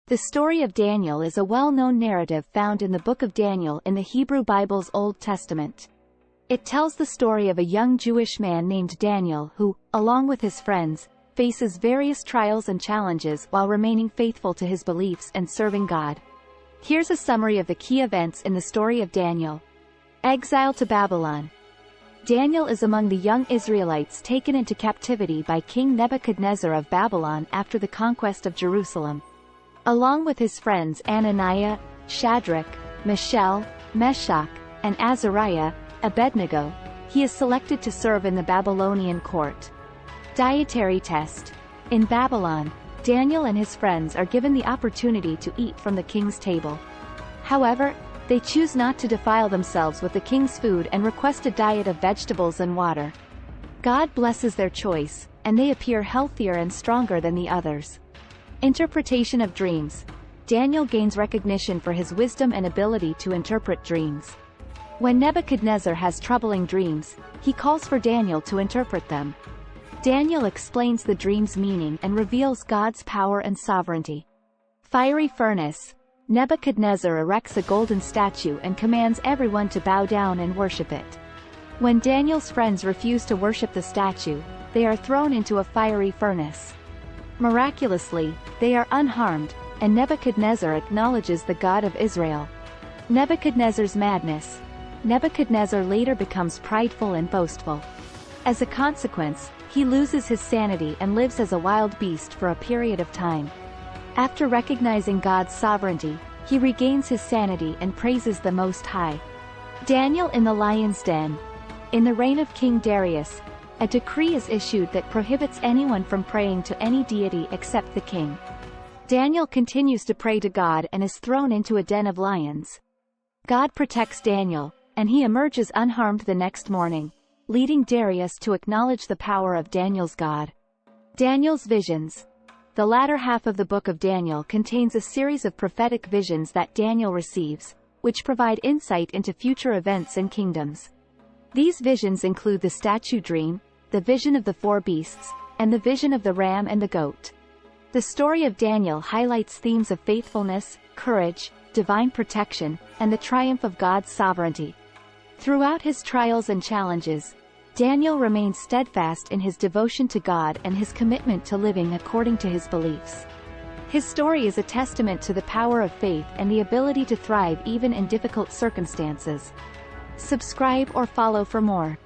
The story of Daniel is a well-known narrative found in the Book of Daniel in the Hebrew Bible's Old Testament. It tells the story of a young Jewish man named Daniel who, along with his friends, faces various trials and challenges while remaining faithful to his beliefs and serving God. Here's a summary of the key events in the story of Daniel. Exile to Babylon. Daniel is among the young Israelites taken into captivity by King Nebuchadnezzar of Babylon after the conquest of Jerusalem. Along with his friends Ananiah, Shadrach, Mishael, Meshach, and Azariah, Abednego, he is selected to serve in the Babylonian court. Dietary test. In Babylon, Daniel and his friends are given the opportunity to eat from the king's table. However, they choose not to defile themselves with the king's food and request a diet of vegetables and water. God blesses their choice, and they appear healthier and stronger than the others. Interpretation of dreams. Daniel gains recognition for his wisdom and ability to interpret dreams. When Nebuchadnezzar has troubling dreams, he calls for Daniel to interpret them. Daniel explains the dream's meaning and reveals God's power and sovereignty. Fiery furnace. Nebuchadnezzar erects a golden statue and commands everyone to bow down and worship it. When Daniel's friends refuse to worship the statue, they are thrown into a fiery furnace. Miraculously, they are unharmed, and Nebuchadnezzar acknowledges the God of Israel. Nebuchadnezzar's madness. Nebuchadnezzar later becomes prideful and boastful. As a consequence, he loses his sanity and lives as a wild beast for a period of time. After recognizing God's sovereignty, he regains his sanity and praises the Most High. Daniel in the lion's den. In the reign of King Darius, a decree is issued that prohibits anyone from praying to any deity except the king. Daniel continues to pray to God and is thrown into a den of lions. God protects Daniel, and he emerges unharmed the next morning, leading Darius to acknowledge the power of Daniel's God. Daniel's visions. The latter half of the book of Daniel contains a series of prophetic visions that Daniel receives, which provide insight into future events and kingdoms. These visions include the statue dream, the vision of the four beasts, and the vision of the ram and the goat. The story of Daniel highlights themes of faithfulness, courage, divine protection, and the triumph of God's sovereignty. Throughout his trials and challenges, Daniel remains steadfast in his devotion to God and his commitment to living according to his beliefs. His story is a testament to the power of faith and the ability to thrive even in difficult circumstances. Subscribe or follow for more.